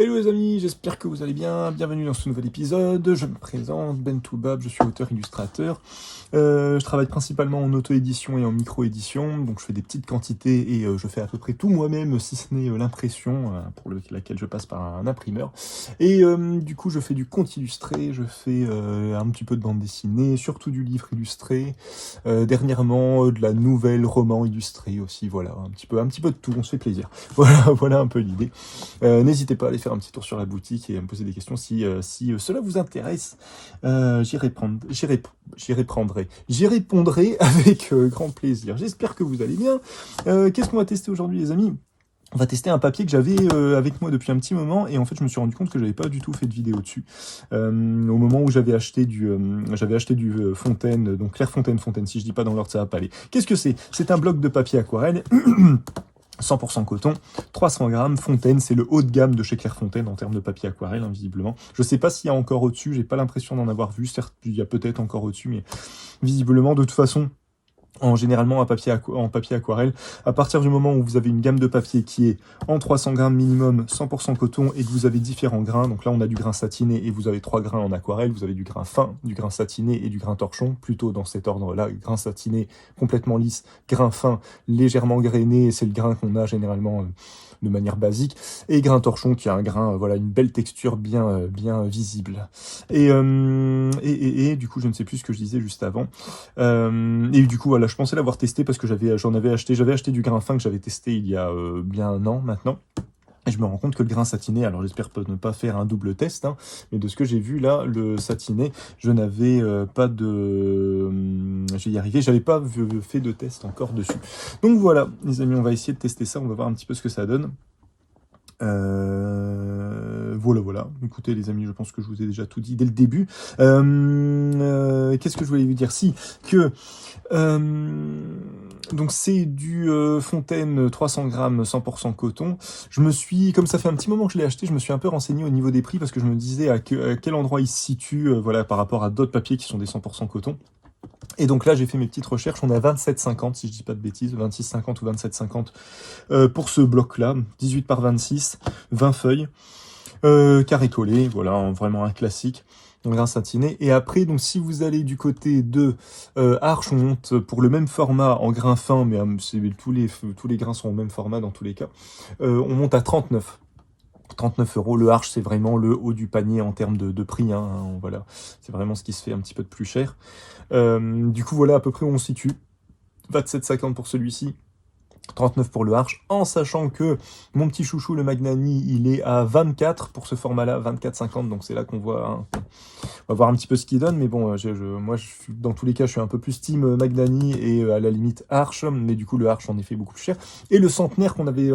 Hello les amis, j'espère que vous allez bien, bienvenue dans ce nouvel épisode, je me présente, Ben Toubab, je suis auteur-illustrateur, je travaille principalement en auto-édition et en micro-édition, donc je fais des petites quantités et je fais à peu près tout moi-même, si ce n'est l'impression, pour laquelle je passe par un imprimeur, et du coup je fais du conte illustré, je fais un petit peu de bande dessinée, surtout du livre illustré, dernièrement de la nouvelle roman illustré aussi, voilà, un petit peu de tout, on se fait plaisir, voilà un peu l'idée. N'hésitez pas à aller faire un petit tour sur la boutique et à me poser des questions si cela vous intéresse. J'y répondrai avec grand plaisir. J'espère que vous allez bien. Qu'est-ce qu'on va tester aujourd'hui, les amis? On va tester un papier que j'avais avec moi depuis un petit moment et en fait je me suis rendu compte que j'avais pas du tout fait de vidéo dessus. Au moment où j'avais acheté du Fontaine, donc Fontaine, si je dis pas dans l'ordre ça va pas aller. Qu'est-ce que c'est? C'est un bloc de papier aquarelle 100% coton, 300 grammes, Fontaine, c'est le haut de gamme de chez Clairefontaine en termes de papier aquarelle, hein, visiblement. Je sais pas s'il y a encore au-dessus, j'ai pas l'impression d'en avoir vu, certes, il y a peut-être encore au-dessus, mais visiblement, de toute façon, généralement en papier aquarelle, à partir du moment où vous avez une gamme de papier qui est en 300 grammes minimum, 100% coton, et que vous avez différents grains, donc là on a du grain satiné et vous avez 3 grains en aquarelle, vous avez du grain fin, du grain satiné et du grain torchon, plutôt dans cet ordre-là, grain satiné complètement lisse, grain fin légèrement grainé, c'est le grain qu'on a généralement de manière basique, et grain torchon qui a un grain, voilà, une belle texture bien visible. Et du coup je ne sais plus ce que je disais juste avant. Et du coup, voilà, je pensais l'avoir testé parce que j'avais acheté du grain fin que j'avais testé il y a bien un an maintenant. Et je me rends compte que le grain satiné, alors j'espère ne pas faire un double test, hein, mais de ce que j'ai vu là, le satiné, je n'avais pas de... je vais y arriver, j'avais pas fait de test encore dessus. Donc voilà, les amis, on va essayer de tester ça, on va voir un petit peu ce que ça donne. Voilà. Écoutez, les amis, je pense que je vous ai déjà tout dit dès le début. Qu'est-ce que je voulais vous dire? Si, que... donc c'est du Fontaine 300 grammes 100% coton. Comme ça fait un petit moment que je l'ai acheté, je me suis un peu renseigné au niveau des prix parce que je me disais à quel endroit il se situe, voilà, par rapport à d'autres papiers qui sont des 100% coton. Et donc là, j'ai fait mes petites recherches, on est à 27,50 si je dis pas de bêtises, 26,50 ou 27,50 pour ce bloc-là, 18 par 26, 20 feuilles, carré collé, voilà, vraiment un classique. Donc grain satiné. Et après, donc si vous allez du côté de Arche, on monte pour le même format en grain fin, mais tous les grains sont au même format dans tous les cas. On monte à 39. 39 euros. Le Arche, c'est vraiment le haut du panier en termes de prix. Hein, voilà, c'est vraiment ce qui se fait un petit peu de plus cher. Du coup, voilà à peu près où on se situe. 27,50 pour celui-ci. 39 pour le Arche, en sachant que mon petit chouchou, le Magnani, il est à 24 pour ce format-là, 24,50, donc c'est là qu'on voit, hein, on va voir un petit peu ce qu'il donne, mais bon, moi, dans tous les cas, je suis un peu plus team Magnani et à la limite Arche, mais du coup, le Arche en effet beaucoup plus cher. Et le centenaire qu'on avait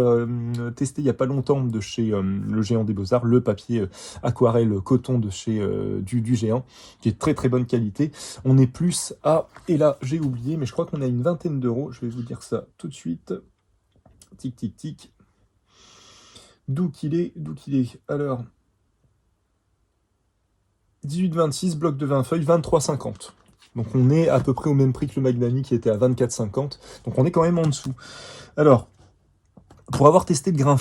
testé il y a pas longtemps de chez le Géant des Beaux-Arts, le papier aquarelle coton de chez du Géant, qui est très très bonne qualité. On est plus à, et là j'ai oublié, mais je crois qu'on a une vingtaine d'euros, je vais vous dire ça tout de suite. Tic tic tic. D'où qu'il est. Alors, 18,26, bloc de 20 feuilles, 23,50. Donc on est à peu près au même prix que le Magnani qui était à 24,50. Donc on est quand même en dessous. Alors, pour avoir testé le grain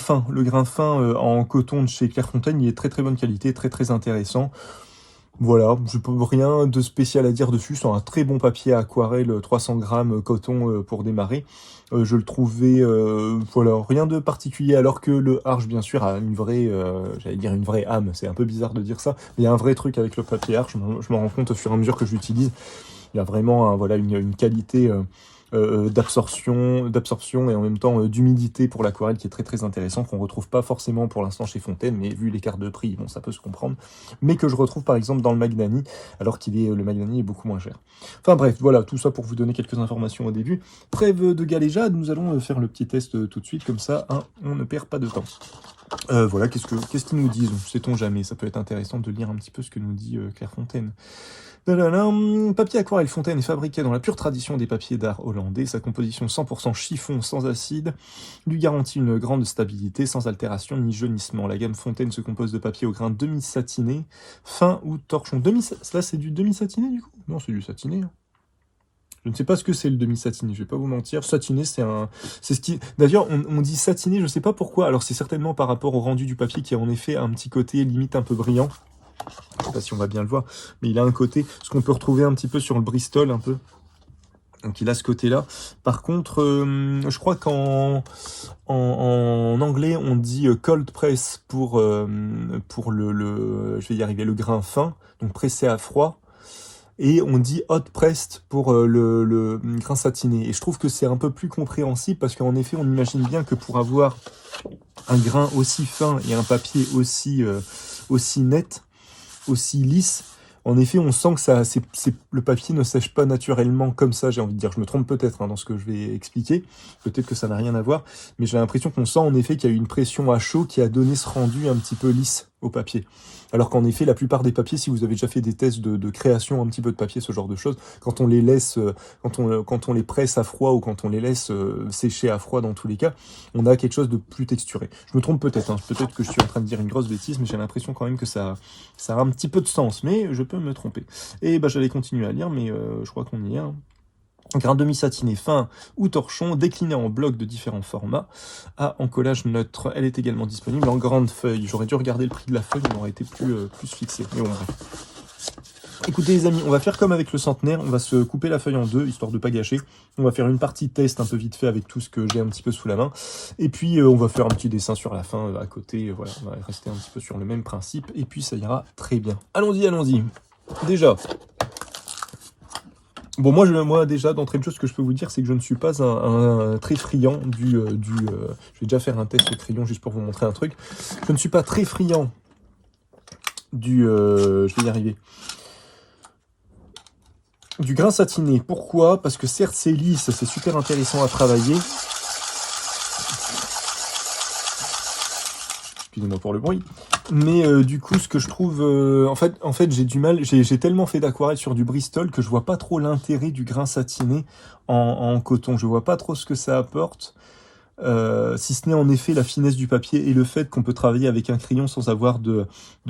fin en coton de chez Clairefontaine, il est très très bonne qualité, très très intéressant. Voilà, je peux rien de spécial à dire dessus, c'est un très bon papier aquarelle 300 grammes coton pour démarrer. Je le trouvais, voilà, rien de particulier, alors que le Arche, bien sûr, a une vraie, j'allais dire une vraie âme, c'est un peu bizarre de dire ça, mais il y a un vrai truc avec le papier Arche, je m'en rends compte au fur et à mesure que je l'utilise. Il y a vraiment voilà, une qualité d'absorption et en même temps d'humidité pour l'aquarelle qui est très très intéressant, qu'on retrouve pas forcément pour l'instant chez Fontaine, mais vu l'écart de prix, bon, ça peut se comprendre, mais que je retrouve par exemple dans le Magnani, alors le Magnani est beaucoup moins cher. Enfin bref, voilà, tout ça pour vous donner quelques informations au début. Trêve de galéjade, nous allons faire le petit test tout de suite, comme ça, hein, on ne perd pas de temps. Voilà, qu'est-ce qu'ils nous disent? Sait-on jamais, ça peut être intéressant de lire un petit peu ce que nous dit Clairefontaine. Papier aquarelle Fontaine est fabriqué dans la pure tradition des papiers d'art hollandais. Sa composition 100% chiffon sans acide lui garantit une grande stabilité sans altération ni jaunissement. La gamme Fontaine se compose de papier au grain demi-satiné, fin ou torchon. Là, c'est du demi-satiné du coup? Non, c'est du satiné. Je ne sais pas ce que c'est le demi-satiné, je vais pas vous mentir. Satiné, c'est ce qui... D'ailleurs, on dit satiné, je sais pas pourquoi. Alors, c'est certainement par rapport au rendu du papier qui a en effet un petit côté limite un peu brillant. Je sais pas si on va bien le voir, mais il a un côté, ce qu'on peut retrouver un petit peu sur le Bristol, un peu. Donc il a ce côté-là. Par contre, je crois en anglais, on dit cold press pour je vais y arriver, le grain fin, donc pressé à froid. Et on dit hot pressed pour le grain satiné. Et je trouve que c'est un peu plus compréhensible parce qu'en effet, on imagine bien que pour avoir un grain aussi fin et un papier aussi net, aussi lisse, en effet, on sent que le papier ne sèche pas naturellement comme ça, j'ai envie de dire. Je me trompe peut-être dans ce que je vais expliquer. Peut-être que ça n'a rien à voir. Mais j'ai l'impression qu'on sent en effet qu'il y a eu une pression à chaud qui a donné ce rendu un petit peu lisse au papier. Alors qu'en effet, la plupart des papiers, si vous avez déjà fait des tests de création un petit peu de papier, ce genre de choses, quand on les laisse, quand on les presse à froid ou quand on les laisse sécher à froid dans tous les cas, on a quelque chose de plus texturé. Je me trompe peut-être, hein. Peut-être que je suis en train de dire une grosse bêtise, mais j'ai l'impression quand même que ça a un petit peu de sens, mais je peux me tromper. Et j'allais continuer à lire, mais je crois qu'on y est. Hein. Grain demi-satiné fin ou torchon, décliné en blocs de différents formats. En collage neutre, elle est également disponible en grande feuille. J'aurais dû regarder le prix de la feuille, on aurait été plus fixé. Mais bon, bref. Écoutez les amis, on va faire comme avec le centenaire, on va se couper la feuille en deux, histoire de pas gâcher. On va faire une partie test un peu vite fait avec tout ce que j'ai un petit peu sous la main. Et puis on va faire un petit dessin sur la fin à côté. Voilà, on va rester un petit peu sur le même principe. Et puis ça ira très bien. Allons-y, allons-y. Déjà... Bon, moi déjà, d'entrée de jeu, ce que je peux vous dire, c'est que je ne suis pas un très friand je vais déjà faire un test au crayon juste pour vous montrer un truc. Je ne suis pas très friand je vais y arriver. Du grain satiné. Pourquoi? Parce que certes, c'est lisse, c'est super intéressant à travailler. Excusez-moi pour le bruit. Mais du coup, ce que je trouve... en fait j'ai du mal... J'ai tellement fait d'aquarelle sur du Bristol que je vois pas trop l'intérêt du grain satiné en coton. Je vois pas trop ce que ça apporte. Si ce n'est en effet la finesse du papier et le fait qu'on peut travailler avec un crayon sans avoir de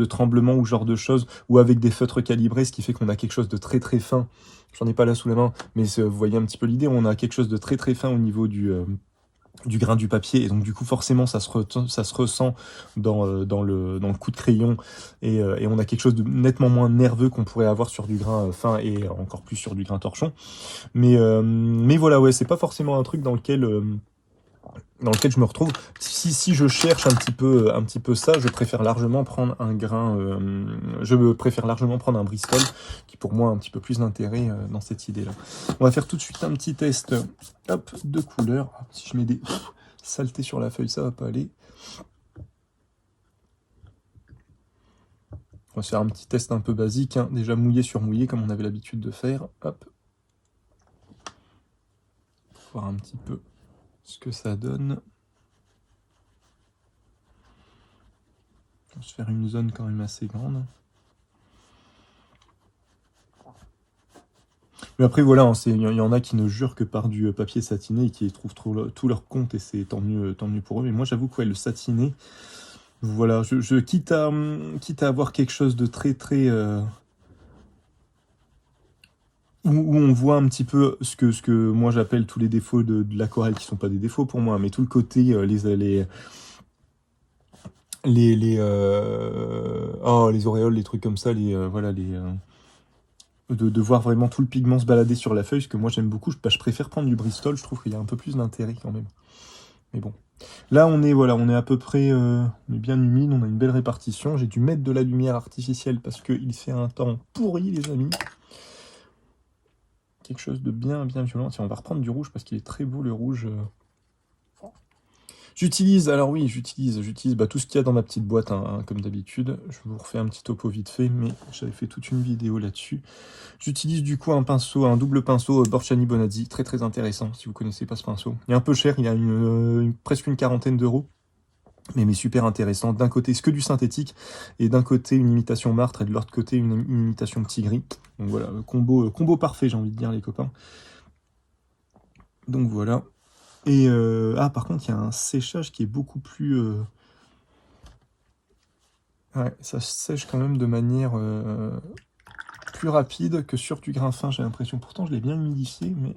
tremblement ou genre de choses, ou avec des feutres calibrés, ce qui fait qu'on a quelque chose de très très fin. J'en ai pas là sous la main, mais vous voyez un petit peu l'idée, on a quelque chose de très très fin au niveau du grain du papier, et donc du coup forcément ça se ressent dans le coup de crayon, et on a quelque chose de nettement moins nerveux qu'on pourrait avoir sur du grain fin, et encore plus sur du grain torchon. Mais voilà, ouais, c'est pas forcément un truc dans lequel je me retrouve. Si je cherche un petit peu ça, je préfère largement prendre un grain, je préfère largement prendre un Bristol, qui pour moi a un petit peu plus d'intérêt dans cette idée-là. On va faire tout de suite un petit test, hop, de couleur. Si je mets des saletés sur la feuille, ça va pas aller. On va se faire un petit test un peu basique, hein. Déjà mouillé sur mouillé, comme on avait l'habitude de faire. Hop. Voir un petit peu ce que ça donne. On va se faire une zone quand même assez grande. Mais après voilà, il y en a qui ne jurent que par du papier satiné et qui trouvent tout leur compte, et c'est tant mieux pour eux. Mais moi j'avoue que ouais, le satiné, voilà, je quitte à avoir quelque chose de très très... où on voit un petit peu ce que moi j'appelle tous les défauts de l'aquarelle, qui sont pas des défauts pour moi, mais tout le côté, les auréoles, les trucs comme ça, voilà, de voir vraiment tout le pigment se balader sur la feuille, ce que moi j'aime beaucoup. Je préfère prendre du Bristol, je trouve qu'il y a un peu plus d'intérêt quand même. Mais bon. Là on est à peu près, on est bien humide, on a une belle répartition. J'ai dû mettre de la lumière artificielle parce qu'il fait un temps pourri, les amis. Quelque chose de bien violent. Tiens, on va reprendre du rouge parce qu'il est très beau, le rouge. J'utilise tout ce qu'il y a dans ma petite boîte, hein, comme d'habitude. Je vous refais un petit topo vite fait, mais j'avais fait toute une vidéo là-dessus. J'utilise du coup un double pinceau Borchani Bonazzi, très très intéressant si vous connaissez pas ce pinceau. Il est un peu cher, il a presque une quarantaine d'euros, mais super intéressant. D'un côté, c'est que du synthétique, et d'un côté une imitation martre, et de l'autre côté une imitation petit gris. Donc voilà, combo parfait, j'ai envie de dire, les copains. Donc voilà. Et par contre, il y a un séchage qui est beaucoup plus... Ouais, ça sèche quand même de manière plus rapide que sur du grain fin, j'ai l'impression. Pourtant, je l'ai bien humidifié, mais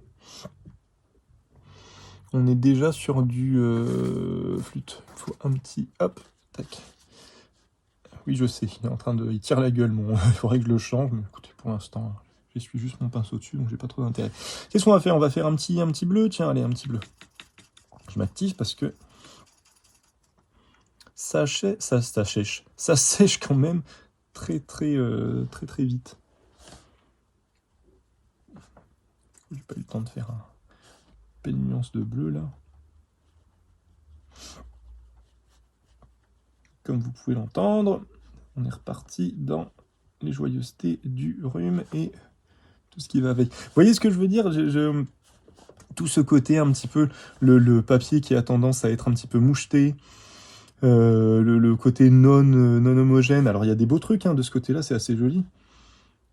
on est déjà sur du flûte. Il faut un petit... Hop, tac. Oui, je sais, il tire la gueule, il faudrait que je le change, mais écoutez, pour l'instant, j'essuie juste mon pinceau dessus, donc j'ai pas trop d'intérêt. Qu'est-ce qu'on va faire? On va faire un petit bleu, tiens, allez, un petit bleu. Je m'active parce que ça sèche quand même très vite. J'ai pas eu le temps de faire un belle nuance de bleu là. Comme vous pouvez l'entendre, on est reparti dans les joyeusetés du rhume et tout ce qui va avec. Vous voyez ce que je veux dire? Tout ce côté un petit peu, le papier qui a tendance à être un petit peu moucheté, le côté non homogène. Alors il y a des beaux trucs de ce côté-là, c'est assez joli.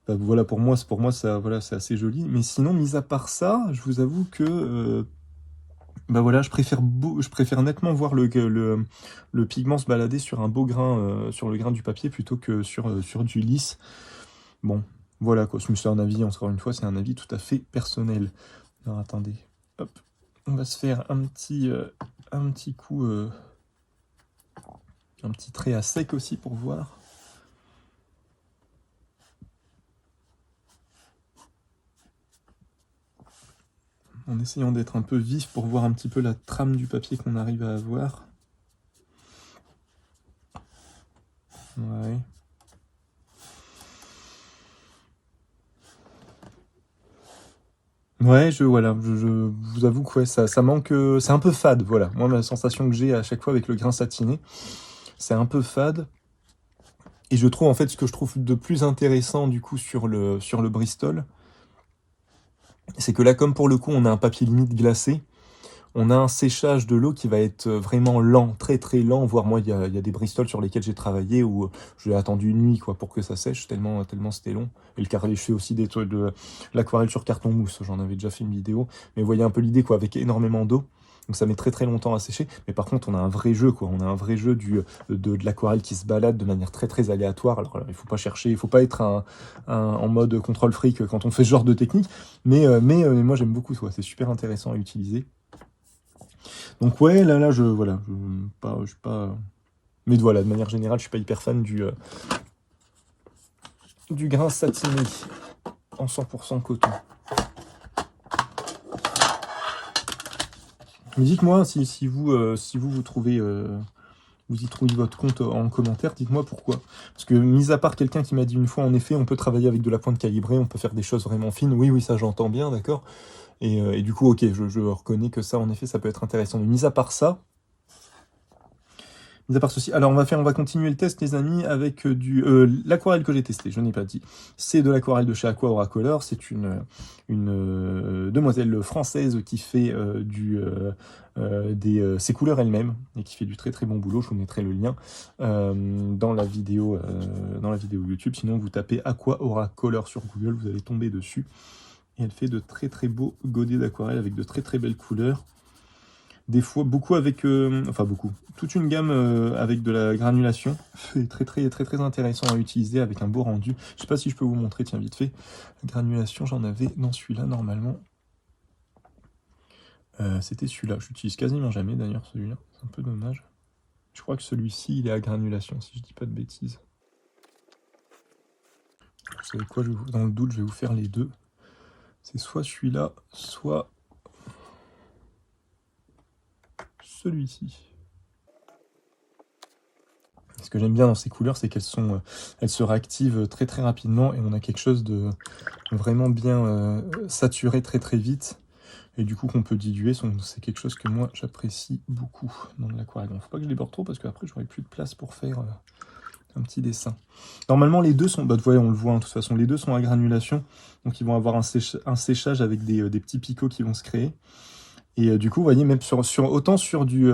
Bah, voilà, pour moi, ça, voilà, c'est assez joli. Mais sinon, mis à part ça, je vous avoue que bah voilà, je préfère nettement voir le pigment se balader sur un beau grain, sur le grain du papier plutôt que sur du lisse. Bon, voilà quoi, c'est un avis, encore une fois, c'est un avis tout à fait personnel. Alors attendez, hop, on va se faire un petit coup, un petit trait à sec aussi pour voir. En essayant d'être un peu vif pour voir un petit peu la trame du papier qu'on arrive à avoir. Ouais. Ouais, je vous avoue que ouais, ça manque, c'est un peu fade, voilà. Moi, la sensation que j'ai à chaque fois avec le grain satiné, c'est un peu fade. Et je trouve, en fait, ce que je trouve de plus intéressant, du coup, sur le Bristol, c'est que là, comme pour le coup, on a un papier limite glacé, on a un séchage de l'eau qui va être vraiment lent, très très lent, voire moi, il y a des Bristol sur lesquels j'ai travaillé où j'ai attendu une nuit quoi, pour que ça sèche, tellement c'était long. Et le carrelage, je fais aussi de l'aquarelle sur carton mousse, j'en avais déjà fait une vidéo, mais vous voyez un peu l'idée, quoi, avec énormément d'eau. Donc ça met très très longtemps à sécher, mais par contre on a un vrai jeu, quoi. On a un vrai jeu de l'aquarelle qui se balade de manière très très aléatoire. Alors il faut pas chercher, il faut pas être en mode contrôle fric quand on fait ce genre de technique, mais moi j'aime beaucoup, c'est super intéressant à utiliser. Donc ouais, là, je suis pas... Mais voilà, de manière générale, je suis pas hyper fan du grain satiné en 100% coton. Mais dites-moi si vous trouvez... vous y trouvez votre compte en commentaire, dites-moi pourquoi. Parce que, mis à part quelqu'un qui m'a dit une fois, en effet, on peut travailler avec de la pointe calibrée, on peut faire des choses vraiment fines. Oui, ça j'entends bien, d'accord. Et du coup, ok, je reconnais que ça, en effet, ça peut être intéressant. Mais mis à part ceci, alors on va continuer le test, les amis, avec l'aquarelle que j'ai testé, je n'ai pas dit. C'est de l'aquarelle de chez Aqua Auracolor, c'est une demoiselle française qui fait ses couleurs elle-même, et qui fait du très très bon boulot. Je vous mettrai le lien dans la vidéo YouTube. Sinon, vous tapez Aqua Auracolor sur Google, vous allez tomber dessus. Et elle fait de très très beaux godets d'aquarelle avec de très très belles couleurs. Des fois, beaucoup avec... toute une gamme avec de la granulation. C'est très très très très intéressant à utiliser avec un beau rendu. Je sais pas si je peux vous montrer, tiens, vite fait. La granulation, j'en avais dans celui-là, normalement. C'était celui-là. Je l'utilise quasiment jamais, d'ailleurs, celui-là. C'est un peu dommage. Je crois que celui-ci, il est à granulation, si je dis pas de bêtises. Vous savez quoi, dans le doute, je vais vous faire les deux. C'est soit celui-là, soit celui-ci. Ce que j'aime bien dans ces couleurs, c'est qu'elles se réactivent très très rapidement et on a quelque chose de vraiment bien saturé très très vite et du coup qu'on peut diluer. C'est quelque chose que moi j'apprécie beaucoup dans l'aquarelle. Il ne faut pas que je déborde trop parce qu'après j'aurai plus de place pour faire un petit dessin. Normalement les deux sont, voyez, on le voit de toute façon, les deux sont à granulation, donc ils vont avoir un séchage avec des petits picots qui vont se créer. Et du coup, vous voyez, même autant sur du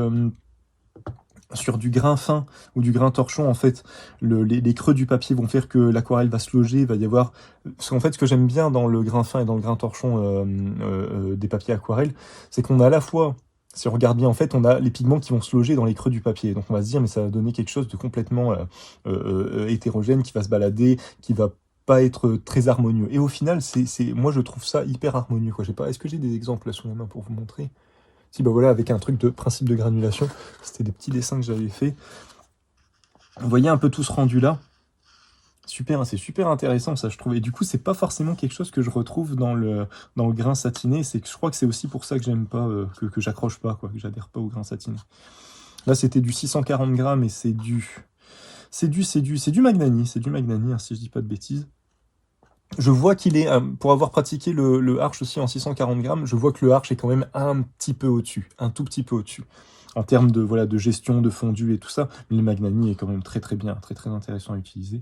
grain fin ou du grain torchon, en fait, les creux du papier vont faire que l'aquarelle va se loger, il va y avoir... Parce qu'en fait, ce que j'aime bien dans le grain fin et dans le grain torchon des papiers aquarelles, c'est qu'on a à la fois, si on regarde bien, en fait, on a les pigments qui vont se loger dans les creux du papier. Donc on va se dire, mais ça va donner quelque chose de complètement hétérogène, qui va se balader, qui va pas être très harmonieux. Et au final, moi je trouve ça hyper harmonieux, quoi. Est-ce que j'ai des exemples là sous la main pour vous montrer? Si, bah voilà, avec un truc de principe de granulation, c'était des petits dessins que j'avais fait. Vous voyez un peu tout ce rendu là? Super, c'est super intéressant ça je trouve. Et du coup, c'est pas forcément quelque chose que je retrouve dans le grain satiné. C'est que je crois que c'est aussi pour ça que j'aime pas, que j'accroche pas, quoi, que j'adhère pas au grain satiné. Là, c'était du 640 grammes et c'est du Magnani, hein, si je dis pas de bêtises. Je vois qu'il est, pour avoir pratiqué le Arch aussi en 640 grammes, je vois que le Arch est quand même un petit peu au-dessus, un tout petit peu au-dessus, en termes de, voilà, de gestion, de fondu et tout ça. Mais le Magnani est quand même très très bien, très très intéressant à utiliser.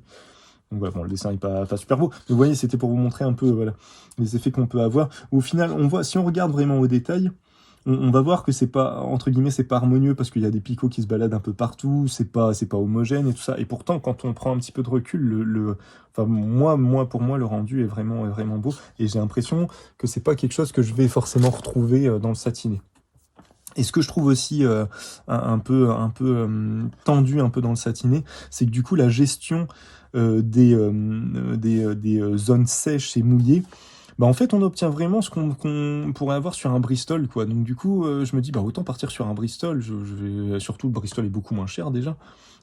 Donc voilà, bon, le dessin n'est pas super beau, mais vous voyez, c'était pour vous montrer un peu voilà, les effets qu'on peut avoir. Au final, on voit, si on regarde vraiment au détail, on va voir que c'est pas, entre guillemets, c'est pas harmonieux parce qu'il y a des picots qui se baladent un peu partout, c'est pas homogène et tout ça. Et pourtant, quand on prend un petit peu de recul, enfin, pour moi, le rendu est vraiment beau. Et j'ai l'impression que c'est pas quelque chose que je vais forcément retrouver dans le satiné. Et ce que je trouve aussi un peu tendu un peu dans le satiné, c'est que du coup la gestion des zones sèches et mouillées, bah en fait on obtient vraiment ce qu'on pourrait avoir sur un Bristol, quoi. Donc du coup je me dis bah autant partir sur un Bristol, surtout le Bristol est beaucoup moins cher déjà.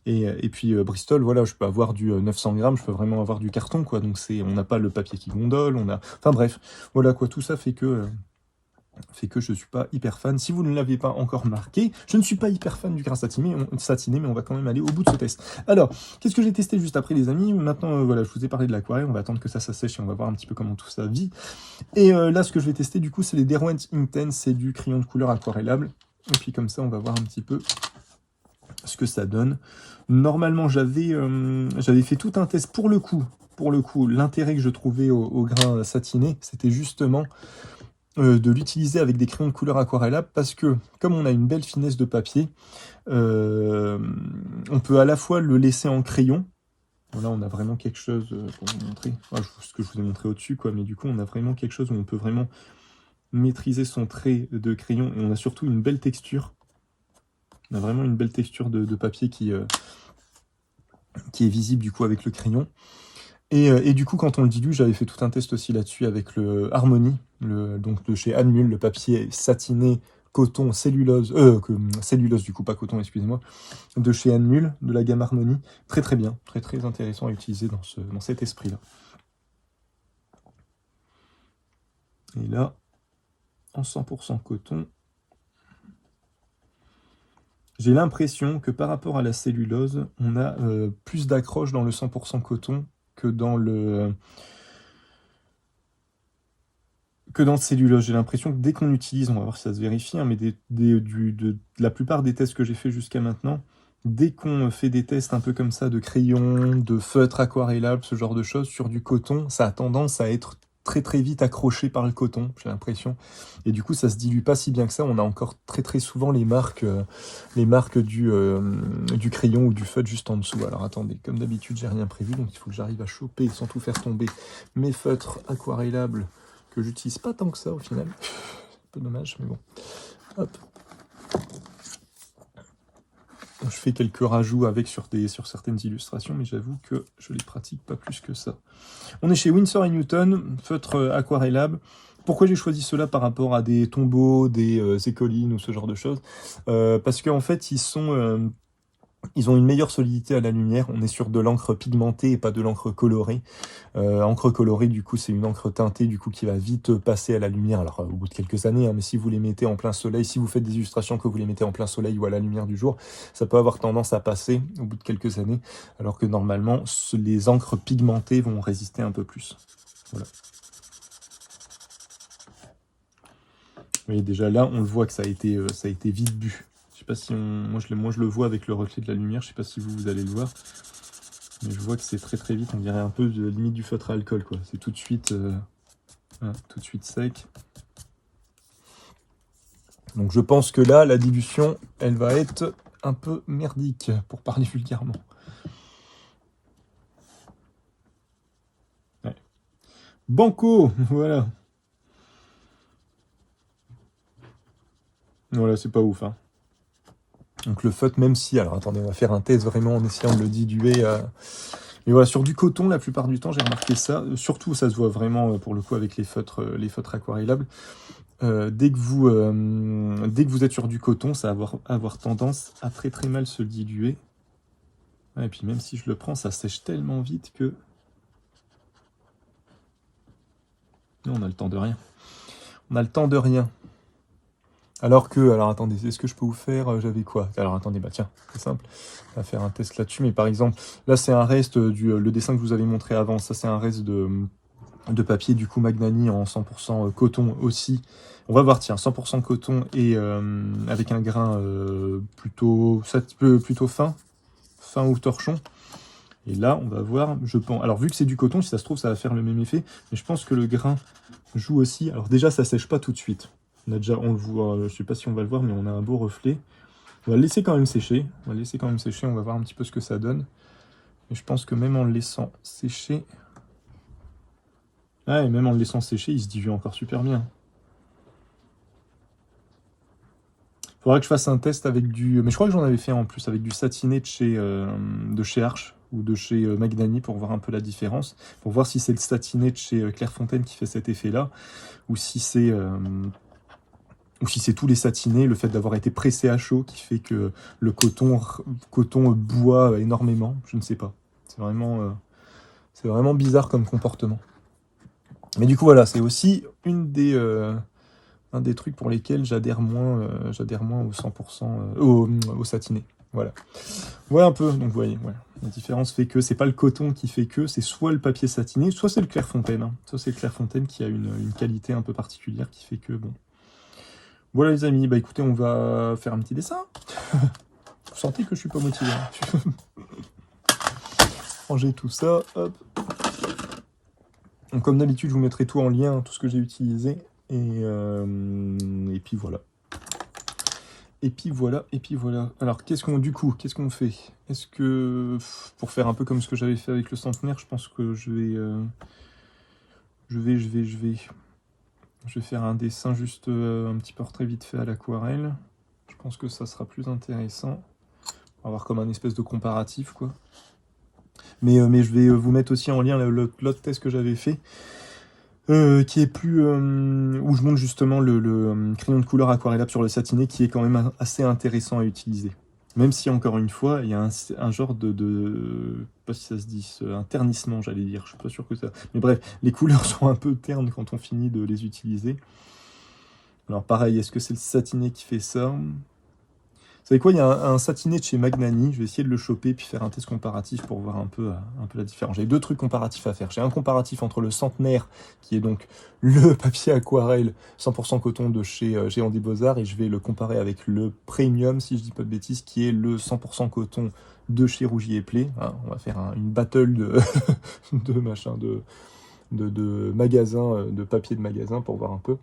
Et puis Bristol, voilà, je peux avoir du 900 grammes, je peux vraiment avoir du carton, quoi. Donc on n'a pas le papier qui gondole, enfin bref, voilà quoi, tout ça fait que je ne suis pas hyper fan. Si vous ne l'avez pas encore marqué, je ne suis pas hyper fan du grain satiné, mais on va quand même aller au bout de ce test. Alors, qu'est-ce que j'ai testé juste après, les amis? Maintenant, voilà, je vous ai parlé de l'aquarelle, on va attendre que ça sèche et on va voir un petit peu comment tout ça vit. Et là, ce que je vais tester, du coup, c'est les Derwent Intense, c'est du crayon de couleur aquarellable. Et puis comme ça, on va voir un petit peu ce que ça donne. Normalement, j'avais fait tout un test pour le coup. L'intérêt que je trouvais au grain satiné, c'était justement de l'utiliser avec des crayons de couleur aquarellable parce que, comme on a une belle finesse de papier, on peut à la fois le laisser en crayon. Voilà, on a vraiment quelque chose pour vous montrer. Ce que je vous ai montré au-dessus, quoi. Mais du coup, on a vraiment quelque chose où on peut vraiment maîtriser son trait de crayon et on a surtout une belle texture. On a vraiment une belle texture de papier qui est visible du coup avec le crayon. Et du coup, quand on le dilue, j'avais fait tout un test aussi là-dessus avec le Harmony, donc de chez Anmul, le papier satiné, coton, cellulose, cellulose du coup, pas coton, excusez-moi, de chez Anmul, de la gamme Harmony. Très très bien, très très intéressant à utiliser dans cet esprit-là. Et là, en 100% coton, j'ai l'impression que par rapport à la cellulose, on a plus d'accroche dans le 100% coton que dans le cellulose. J'ai l'impression que dès qu'on utilise, on va voir si ça se vérifie, hein, mais de la plupart des tests que j'ai fait jusqu'à maintenant, dès qu'on fait des tests un peu comme ça de crayon, de feutre aquarellable, ce genre de choses, sur du coton, ça a tendance à être très très vite accroché par le coton, j'ai l'impression. Et du coup, ça se dilue pas si bien que ça. On a encore très très souvent les marques du crayon ou du feutre juste en dessous. Alors attendez, comme d'habitude, j'ai rien prévu, donc il faut que j'arrive à choper, sans tout faire tomber, mes feutres aquarellables que j'utilise pas tant que ça au final. Un peu dommage, mais bon. Hop. Je fais quelques rajouts avec sur certaines illustrations, mais j'avoue que je les pratique pas plus que ça. On est chez Winsor & Newton, feutre aquarellable. Pourquoi j'ai choisi cela par rapport à des tombeaux, des écolines ou ce genre de choses? Parce qu'en fait, ils ont une meilleure solidité à la lumière. On est sur de l'encre pigmentée et pas de l'encre colorée. Encre colorée, du coup, c'est une encre teintée, du coup, qui va vite passer à la lumière. Alors, au bout de quelques années, hein, mais si vous les mettez en plein soleil, si vous faites des illustrations que vous les mettez en plein soleil ou à la lumière du jour, ça peut avoir tendance à passer au bout de quelques années, alors que normalement, les encres pigmentées vont résister un peu plus. Voilà. Vous voyez, déjà là, on le voit que ça a été vite bu. Je sais pas si moi je le vois avec le reflet de la lumière, je sais pas si vous allez le voir. Mais je vois que c'est très très vite, on dirait un peu de limite du feutre à alcool, quoi. C'est tout de suite sec. Donc je pense que là, la dilution, elle va être un peu merdique, pour parler vulgairement. Ouais. Banco, voilà. Voilà, c'est pas ouf, hein. Donc le feutre, même si... Alors attendez, on va faire un test vraiment en essayant de le diluer Mais voilà, sur du coton, la plupart du temps, j'ai remarqué ça. Surtout, ça se voit vraiment, pour le coup, avec les feutres aquarellables. Dès que vous êtes sur du coton, ça va avoir tendance à très très mal se diluer. Ouais, et puis même si je le prends, ça sèche tellement vite que... Non, on a le temps de rien. On a le temps de rien. Alors attendez, est-ce que je peux vous faire, j'avais quoi? Alors attendez, bah tiens, c'est simple, on va faire un test là-dessus, mais par exemple, là c'est un reste le dessin que je vous avais montré avant, ça c'est un reste de papier du coup Magnani en 100% coton aussi. On va voir, tiens, 100% coton et avec un grain plutôt fin ou torchon. Et là, on va voir, je pense, alors vu que c'est du coton, si ça se trouve, ça va faire le même effet, mais je pense que le grain joue aussi. Alors déjà, ça sèche pas tout de suite. On le voit, je sais pas si on va le voir, mais on a un beau reflet. On va le laisser quand même sécher. On va voir un petit peu ce que ça donne. Et je pense que même en le laissant sécher... Ah, et même en le laissant sécher, il se dilue encore super bien. Faudra que je fasse un test avec du... Mais je crois que j'en avais fait en plus, avec du satiné de chez Arche ou de chez Magnani pour voir un peu la différence. Pour voir si c'est le satiné de chez Clairefontaine qui fait cet effet-là, ou si c'est tous les satinés, le fait d'avoir été pressé à chaud qui fait que le coton boit énormément, je ne sais pas. C'est vraiment bizarre comme comportement. Mais du coup voilà, c'est aussi un des trucs pour lesquels j'adhère moins au 100%, au satiné. Voilà. Voilà un peu, donc vous voyez, ouais. La différence fait que c'est pas le coton qui fait que, c'est soit le papier satiné, soit c'est le Clairefontaine. Hein. Soit c'est le Clairefontaine qui a une qualité un peu particulière qui fait que, bon. Voilà les amis, bah écoutez, on va faire un petit dessin. Vous sentez que je suis pas motivé. Hein. Ranger tout ça, hop. Donc comme d'habitude, je vous mettrai tout en lien, tout ce que j'ai utilisé. Et puis voilà. Et puis voilà. Alors, qu'est-ce qu'on fait? Est-ce que, pour faire un peu comme ce que j'avais fait avec le centenaire, je pense que je vais faire un dessin, juste un petit portrait vite fait à l'aquarelle. Je pense que ça sera plus intéressant. On va avoir comme un espèce de comparatif, quoi. Mais je vais vous mettre aussi en lien l'autre test que j'avais fait. Qui est plus où je montre justement le crayon de couleur aquarellable sur le satiné qui est quand même assez intéressant à utiliser. Même si encore une fois il y a un genre je sais pas si ça se dit, un ternissement j'allais dire, je suis pas sûr que ça. Mais bref, les couleurs sont un peu ternes quand on finit de les utiliser. Alors pareil, est-ce que c'est le satiné qui fait ça? Vous savez quoi, il y a un satiné de chez Magnani, je vais essayer de le choper puis faire un test comparatif pour voir un peu la différence. J'ai deux trucs comparatifs à faire. J'ai un comparatif entre le centenaire, qui est donc le papier aquarelle 100% coton de chez Géant des Beaux-Arts, et je vais le comparer avec le premium, si je dis pas de bêtises, qui est le 100% coton de chez Rougy et Play. Hein, on va faire une battle de magasins, de papier de magasin pour voir un peu.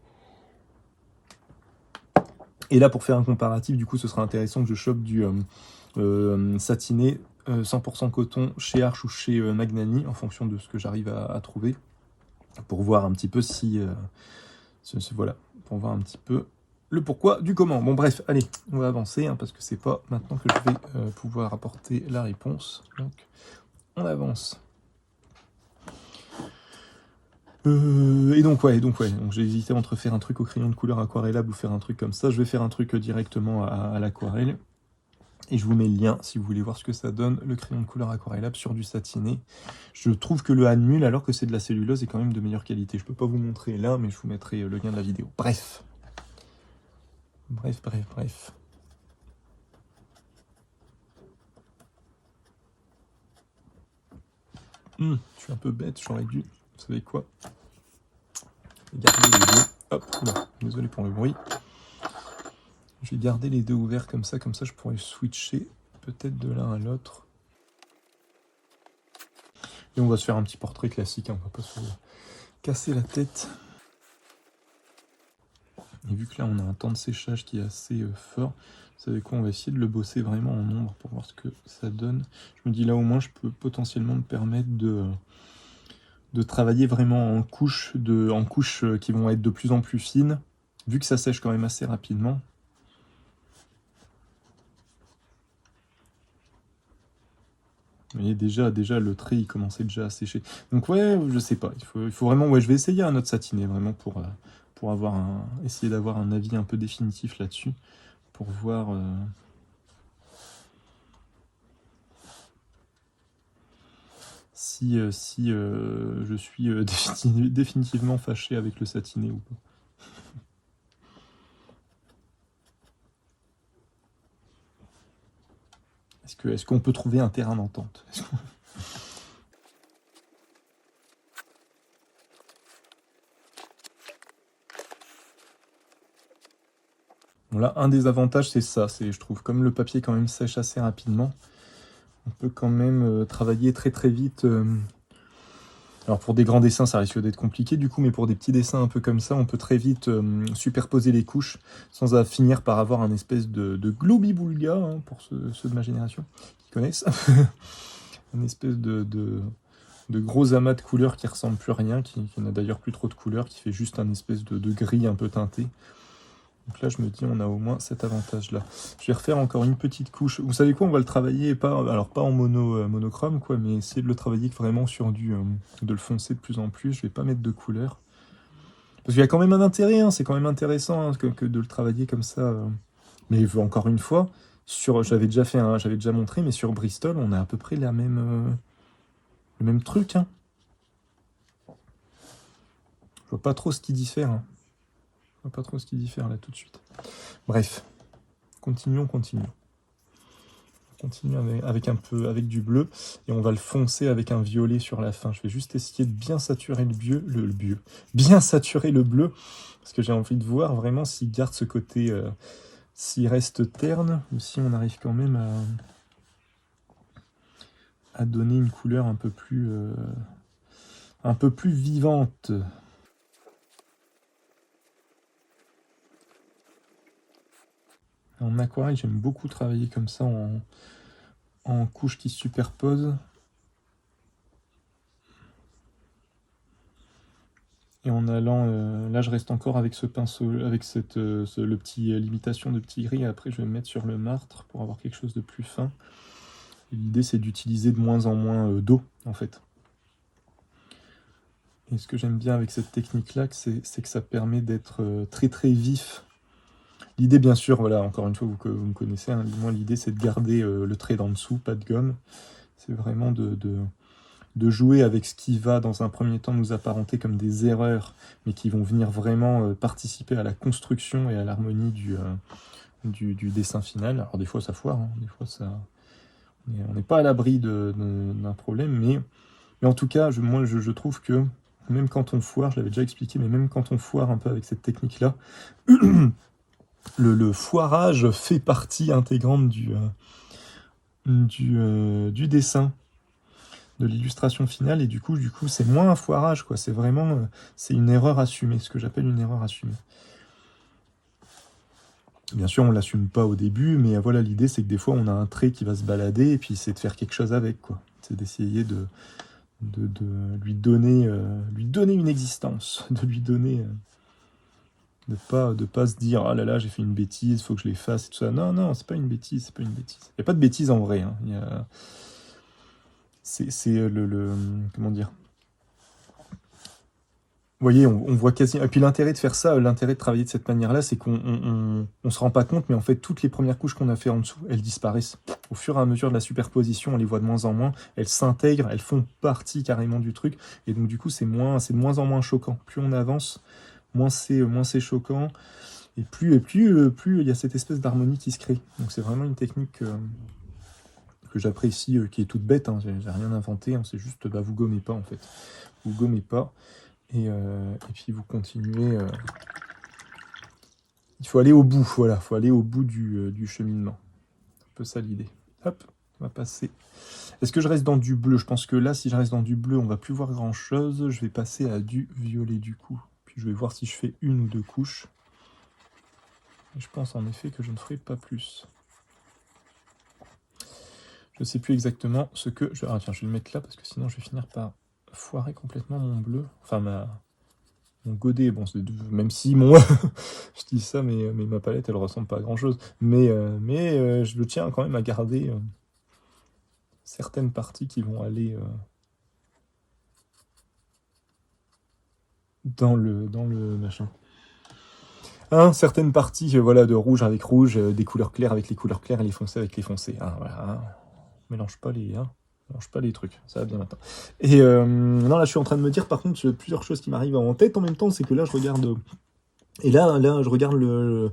Et là, pour faire un comparatif, du coup, ce sera intéressant que je chope du satiné 100% coton chez Arche ou chez Magnani, en fonction de ce que j'arrive à trouver, pour voir un petit peu si... voilà, pour voir un petit peu le pourquoi du comment. Bon, bref, allez, on va avancer, hein, parce que c'est pas maintenant que je vais pouvoir apporter la réponse. Donc, on avance. Et donc j'ai hésité entre faire un truc au crayon de couleur aquarellable ou faire un truc comme ça. Je vais faire un truc directement à l'aquarelle. Et je vous mets le lien si vous voulez voir ce que ça donne, le crayon de couleur aquarellable sur du satiné. Je trouve que le Hanmüll, alors que c'est de la cellulose, est quand même de meilleure qualité. Je peux pas vous montrer là, mais je vous mettrai le lien de la vidéo. Bref. Je suis un peu bête, j'aurais dû... Vous savez quoi? Garder les deux. Hop, là, désolé pour le bruit. Je vais garder les deux ouverts comme ça je pourrais switcher peut-être de l'un à l'autre. Et on va se faire un petit portrait classique, hein, on va pas se casser la tête. Et vu que là on a un temps de séchage qui est assez fort, vous savez quoi, on va essayer de le bosser vraiment en ombre pour voir ce que ça donne. Je me dis là au moins je peux potentiellement me permettre de travailler vraiment en couches qui vont être de plus en plus fines, vu que ça sèche quand même assez rapidement. Vous voyez, déjà, le trait, il commençait déjà à sécher. Donc ouais, je sais pas. Il faut vraiment... Ouais, je vais essayer un autre satiné, vraiment, pour essayer d'avoir un avis un peu définitif là-dessus. Pour voir... si je suis définitivement fâché avec le satiné ou pas. Est-ce qu'on peut trouver un terrain d'entente? Bon, là, un des avantages, c'est ça. Je trouve, comme le papier quand même sèche assez rapidement, on peut quand même travailler très très vite. Alors pour des grands dessins, ça risque d'être compliqué du coup, mais pour des petits dessins un peu comme ça, on peut très vite superposer les couches sans finir par avoir un espèce de globi-boulga, hein, pour ceux de ma génération qui connaissent. Un espèce de gros amas de couleurs qui ressemble plus à rien, qui n'a d'ailleurs plus trop de couleurs, qui fait juste un espèce de gris un peu teinté. Donc là, je me dis, on a au moins cet avantage-là. Je vais refaire encore une petite couche. Vous savez quoi, on va le travailler, alors pas en monochrome, quoi, mais essayer de le travailler vraiment sur de le foncer de plus en plus. Je vais pas mettre de couleur. Parce qu'il y a quand même un intérêt, hein, c'est quand même intéressant, hein, que de le travailler comme ça. Mais encore une fois, j'avais déjà montré, mais sur Bristol, on a à peu près le même truc, hein. Je vois pas trop ce qui diffère, hein. Je vois pas trop ce qui diffère là tout de suite. Bref, continuons. Continue avec du bleu et on va le foncer avec un violet sur la fin. Je vais juste essayer de bien saturer bien saturer le bleu parce que j'ai envie de voir vraiment s'il garde ce côté, s'il reste terne ou si on arrive quand même à donner une couleur un peu plus vivante. En aquarelle, j'aime beaucoup travailler comme ça en couches qui se superposent. Et en allant, là je reste encore avec ce pinceau, avec le petit limitation de petit gris. Après je vais me mettre sur le martre pour avoir quelque chose de plus fin. Et l'idée c'est d'utiliser de moins en moins d'eau en fait. Et ce que j'aime bien avec cette technique là, c'est que ça permet d'être très très vif. L'idée bien sûr, voilà, encore une fois vous me connaissez, hein, moi l'idée c'est de garder le trait d'en dessous, pas de gomme. C'est vraiment de jouer avec ce qui va dans un premier temps nous apparenter comme des erreurs, mais qui vont venir vraiment participer à la construction et à l'harmonie du dessin final. Alors des fois ça foire, hein, des fois on n'est pas à l'abri d'un problème, mais en tout cas, moi je trouve que même quand on foire, je l'avais déjà expliqué, mais même quand on foire un peu avec cette technique-là, le foirage fait partie intégrante du dessin, de l'illustration finale, et du coup c'est moins un foirage, quoi. C'est vraiment c'est une erreur assumée, ce que j'appelle une erreur assumée. Bien sûr, on l'assume pas au début, mais voilà, l'idée c'est que des fois on a un trait qui va se balader, et puis c'est de faire quelque chose avec, quoi. C'est d'essayer de lui donner une existence, de lui donner de pas se dire ah là là j'ai fait une bêtise, faut que je l'efface et tout ça. Non, c'est pas une bêtise, c'est pas une bêtise. Il y a pas de bêtise en vrai, hein. C'est comment dire. Vous voyez, on voit quasi. Et puis l'intérêt de faire ça, l'intérêt de travailler de cette manière-là, c'est qu'on se rend pas compte, mais en fait, toutes les premières couches qu'on a fait en dessous, elles disparaissent. Au fur et à mesure de la superposition, on les voit de moins en moins, elles s'intègrent, elles font partie carrément du truc, et donc du coup, c'est de moins en moins choquant. Plus on avance, moins c'est choquant, et plus il y a cette espèce d'harmonie qui se crée. Donc c'est vraiment une technique que j'apprécie, qui est toute bête, hein, j'ai rien inventé, hein, c'est juste, bah, vous gommez pas en fait. Vous gommez pas. Et puis vous continuez. Il faut aller au bout, voilà. Il faut aller au bout du cheminement. C'est un peu ça l'idée. Hop, on va passer. Est-ce que je reste dans du bleu? Je pense que là, si je reste dans du bleu, on va plus voir grand-chose. Je vais passer à du violet du coup. Puis je vais voir si je fais une ou deux couches. Et je pense en effet que je ne ferai pas plus. Je ne sais plus exactement ce que je... Ah tiens, je vais le mettre là parce que sinon je vais finir par foirer complètement mon bleu. Enfin, mon godet, bon, même si je dis ça, mais ma palette, elle ressemble pas à grand chose. Mais je le tiens quand même à garder certaines parties qui vont aller dans le machin. Hein, certaines parties voilà, de rouge avec rouge, des couleurs claires avec les couleurs claires et les foncés avec les foncés. Hein, voilà, hein. Mélange pas les trucs, ça va bien maintenant. Et non, là je suis en train de me dire par contre plusieurs choses qui m'arrivent en tête en même temps, c'est que là je regarde. Et là, je regarde le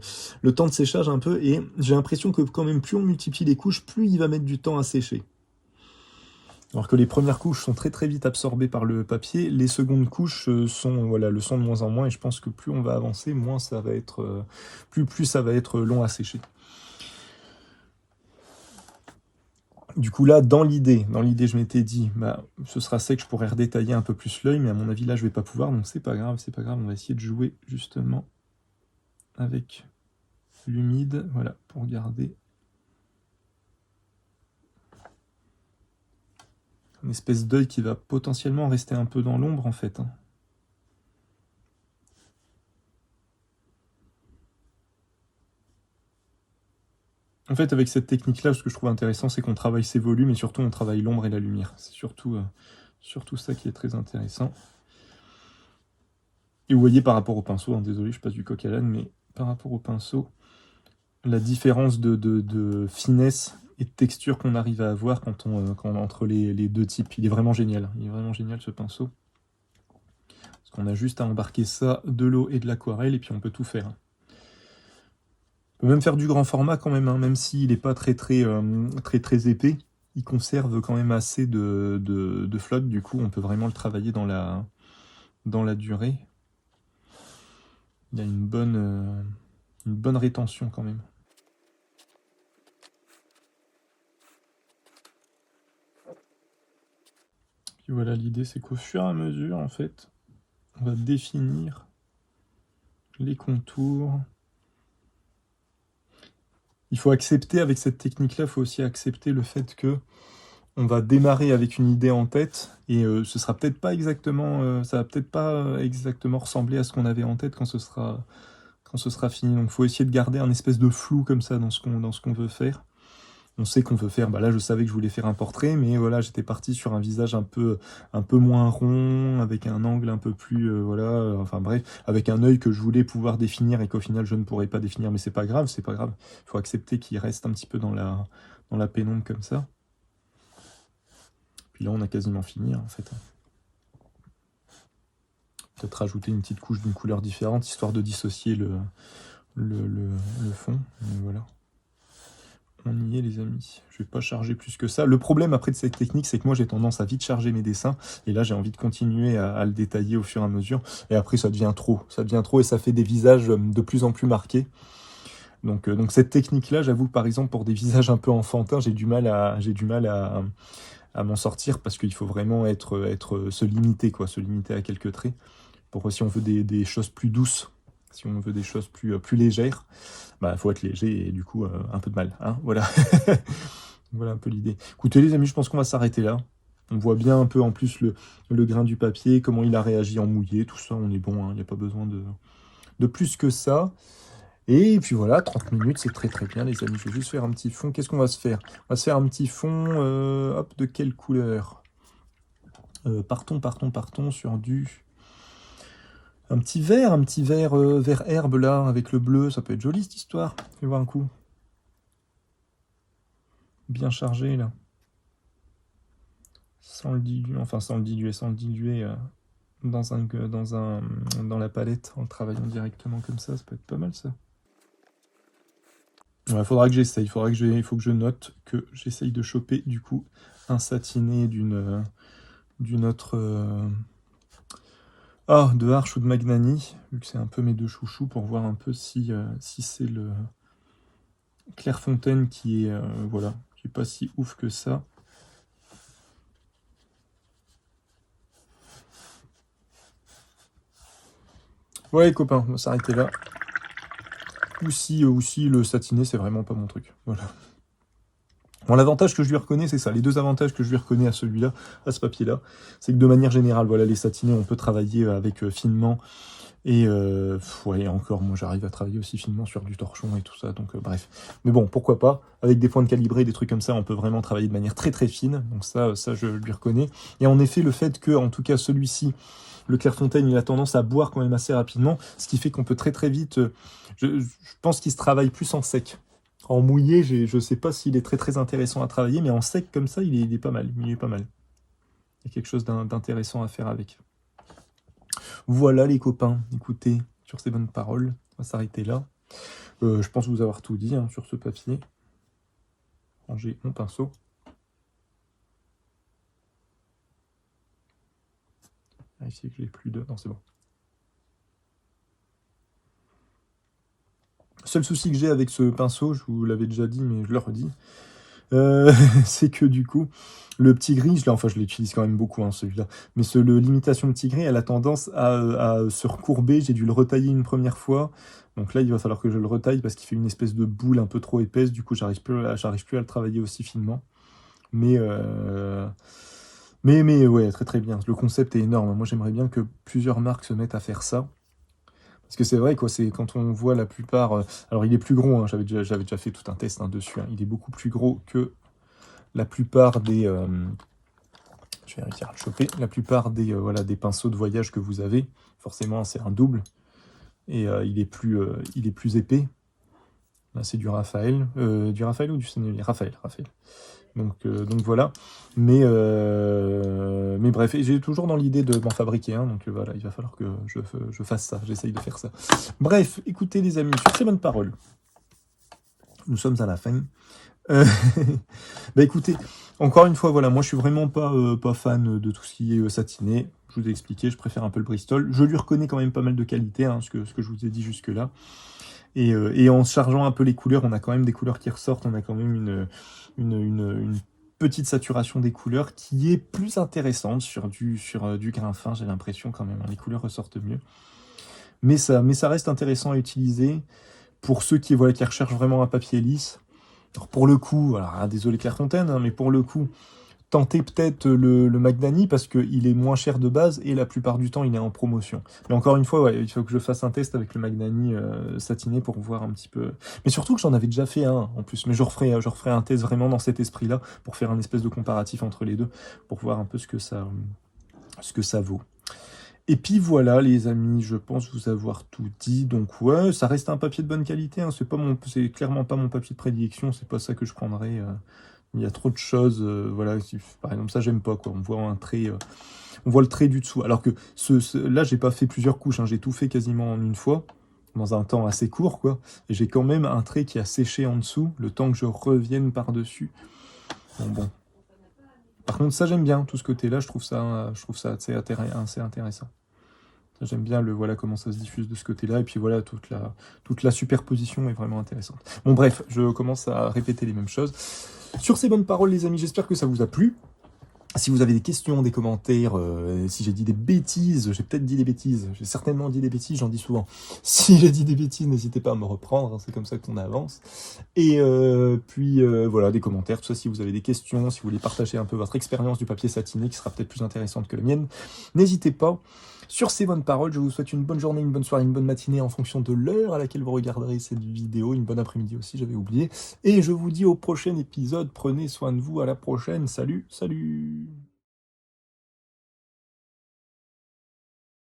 temps de séchage un peu, et j'ai l'impression que quand même plus on multiplie les couches, plus il va mettre du temps à sécher. Alors que les premières couches sont très très vite absorbées par le papier, les secondes couches le sont de moins en moins, et je pense que plus on va avancer, moins ça va être, plus ça va être long à sécher. Du coup là, dans l'idée, je m'étais dit, bah, ce sera sec, je pourrais redétailler un peu plus l'œil, mais à mon avis là, je vais pas pouvoir, donc c'est pas grave, on va essayer de jouer justement avec l'humide, voilà, pour garder une espèce d'œil qui va potentiellement rester un peu dans l'ombre en fait. En fait, avec cette technique-là, ce que je trouve intéressant, c'est qu'on travaille ses volumes et surtout on travaille l'ombre et la lumière. C'est surtout ça qui est très intéressant. Et vous voyez par rapport au pinceau, hein, désolé, je passe du coq à l'âne, mais par rapport au pinceau, la différence de finesse et de texture qu'on arrive à avoir quand entre les deux types. Il est vraiment génial. Il est vraiment génial ce pinceau. Parce qu'on a juste à embarquer ça, de l'eau et de l'aquarelle, et puis on peut tout faire. On peut même faire du grand format quand même, hein, même s'il n'est pas très épais. Il conserve quand même assez de flotte, du coup on peut vraiment le travailler dans la durée. Il y a une bonne rétention quand même. Puis voilà, l'idée c'est qu'au fur et à mesure, en fait, on va définir les contours. Il faut accepter, avec cette technique-là, il faut aussi accepter le fait que on va démarrer avec une idée en tête, et ce sera peut-être pas exactement, ça va peut-être pas exactement ressembler à ce qu'on avait en tête quand ce sera fini. Donc il faut essayer de garder un espèce de flou comme ça dans ce qu'on veut faire. On sait qu'on veut faire, bah là je savais que je voulais faire un portrait, mais voilà, j'étais parti sur un visage un peu moins rond, avec un angle un peu plus, enfin bref, avec un œil que je voulais pouvoir définir et qu'au final je ne pourrais pas définir, mais c'est pas grave. Il faut accepter qu'il reste un petit peu dans la pénombre comme ça. Puis là on a quasiment fini en fait. Peut-être rajouter une petite couche d'une couleur différente, histoire de dissocier le fond, mais voilà. On y est les amis, je vais pas charger plus que ça. Le problème après de cette technique, c'est que moi j'ai tendance à vite charger mes dessins, et là j'ai envie de continuer à le détailler au fur et à mesure, et après ça devient trop, et ça fait des visages de plus en plus marqués. Donc cette technique-là, j'avoue par exemple pour des visages un peu enfantins, j'ai du mal à m'en sortir, parce qu'il faut vraiment se limiter à quelques traits, pour si on veut des choses plus douces. Si on veut des choses plus légères, bah faut être léger, et du coup un peu de mal, hein, voilà. Voilà un peu l'idée. Écoutez les amis, je pense qu'on va s'arrêter là. On voit bien un peu en plus le grain du papier, comment il a réagi en mouillé, tout ça, on est bon, hein, il n'y a pas besoin de plus que ça. Et puis voilà, 30 minutes, c'est très très bien les amis. Je vais juste faire un petit fond. Qu'est-ce qu'on va se faire? On va se faire un petit fond, hop, de quelle couleur? Partons sur un petit vert vert herbe là, avec le bleu, ça peut être joli cette histoire. Fais voir un coup. Bien chargé là. Sans le diluer dans la palette, en le travaillant directement comme ça peut être pas mal ça. Ouais, faudra que j'essaye, il faut que je note que j'essaye de choper du coup un satiné d'une autre... de Arches ou de Magnani, vu que c'est un peu mes deux chouchous, pour voir un peu si c'est le Clairefontaine qui est qui est pas si ouf que ça. Ouais les copains, on va s'arrêter là. Ou si le satiné c'est vraiment pas mon truc. Voilà. Bon, l'avantage que je lui reconnais, c'est ça. Les deux avantages que je lui reconnais à celui-là, à ce papier-là, c'est que de manière générale, voilà, les satinés, on peut travailler avec finement. Et ouais, encore, moi j'arrive à travailler aussi finement sur du torchon et tout ça, donc bref. Mais bon, pourquoi pas, avec des points de calibrés, des trucs comme ça, on peut vraiment travailler de manière très très fine, donc ça je lui reconnais. Et en effet, le fait que, en tout cas, celui-ci, le Clairefontaine, il a tendance à boire quand même assez rapidement, ce qui fait qu'on peut très très vite... je pense qu'il se travaille plus en sec. En mouillé, je sais pas s'il est très très intéressant à travailler, mais en sec comme ça, il est pas mal, il est pas mal. Il y a quelque chose d'intéressant à faire avec. Voilà les copains, écoutez, sur ces bonnes paroles, on va s'arrêter là. Je pense vous avoir tout dit hein, sur ce papier. Ranger mon pinceau. Vérifier que j'ai plus de... Non, c'est bon. Seul souci que j'ai avec ce pinceau, je vous l'avais déjà dit, mais je le redis, c'est que du coup, le petit gris, je l'utilise quand même beaucoup, hein, celui-là, mais l'imitation petit gris, elle a tendance à se recourber. J'ai dû le retailler une première fois, donc là, il va falloir que je le retaille parce qu'il fait une espèce de boule un peu trop épaisse, du coup, j'arrive plus à le travailler aussi finement. Mais ouais, très très bien. Le concept est énorme. Moi, j'aimerais bien que plusieurs marques se mettent à faire ça. Parce que c'est vrai, quoi, c'est quand on voit la plupart... alors, il est plus gros, hein, j'avais déjà fait tout un test hein, dessus. Hein, il est beaucoup plus gros que la plupart des... je vais réussir à le choper. La plupart des, voilà, des pinceaux de voyage que vous avez. Forcément, c'est un double. Et il est plus épais. Là, c'est du Raphaël. Du Raphaël ou du Sennelier? Raphaël. Donc voilà. Mais bref, j'ai toujours dans l'idée de m'en fabriquer un. Donc voilà, il va falloir que je fasse ça. J'essaye de faire ça. Bref, écoutez les amis, sur ces bonnes paroles, nous sommes à la fin. Bah écoutez, encore une fois, voilà, moi je suis vraiment pas fan de tout ce qui est satiné. Je vous ai expliqué, je préfère un peu le Bristol. Je lui reconnais quand même pas mal de qualité, hein, ce que je vous ai dit jusque-là. Et en chargeant un peu les couleurs, on a quand même des couleurs qui ressortent, on a quand même une petite saturation des couleurs qui est plus intéressante sur du grain fin, j'ai l'impression quand même, hein, les couleurs ressortent mieux. Mais ça reste intéressant à utiliser pour ceux qui recherchent vraiment un papier lisse. Alors pour le coup, alors, désolé Clairefontaine, hein, mais pour le coup, tentez peut-être le Magnani parce qu'il est moins cher de base et la plupart du temps il est en promotion. Mais encore une fois, ouais, il faut que je fasse un test avec le Magnani satiné pour voir un petit peu. Mais surtout que j'en avais déjà fait un en plus. Mais je referai un test vraiment dans cet esprit-là pour faire un espèce de comparatif entre les deux pour voir un peu ce que ça vaut. Et puis voilà les amis, je pense vous avoir tout dit. Donc ouais, ça reste un papier de bonne qualité. Hein. C'est clairement pas mon papier de prédilection. C'est pas ça que je prendrais. Il y a trop de choses, voilà. Par exemple, ça j'aime pas quoi. On voit un trait, on voit le trait du dessous. Alors que là, j'ai pas fait plusieurs couches. Hein. J'ai tout fait quasiment en une fois, dans un temps assez court quoi. Et j'ai quand même un trait qui a séché en dessous, le temps que je revienne par dessus. Bon. Par contre, ça j'aime bien tout ce côté-là. Je trouve ça assez intéressant. J'aime bien voilà comment ça se diffuse de ce côté-là. Et puis voilà, toute la superposition est vraiment intéressante. Bon bref, je commence à répéter les mêmes choses. Sur ces bonnes paroles les amis, j'espère que ça vous a plu. Si vous avez des questions, des commentaires, si j'ai dit des bêtises, j'ai peut-être dit des bêtises, j'ai certainement dit des bêtises, j'en dis souvent. Si j'ai dit des bêtises, n'hésitez pas à me reprendre, hein, c'est comme ça qu'on avance. Et puis voilà, des commentaires, tout ça, si vous avez des questions, si vous voulez partager un peu votre expérience du papier satiné, qui sera peut-être plus intéressante que la mienne, n'hésitez pas. Sur ces bonnes paroles, je vous souhaite une bonne journée, une bonne soirée, une bonne matinée en fonction de l'heure à laquelle vous regarderez cette vidéo, une bonne après-midi aussi, j'avais oublié. Et je vous dis au prochain épisode, prenez soin de vous, à la prochaine, salut, salut!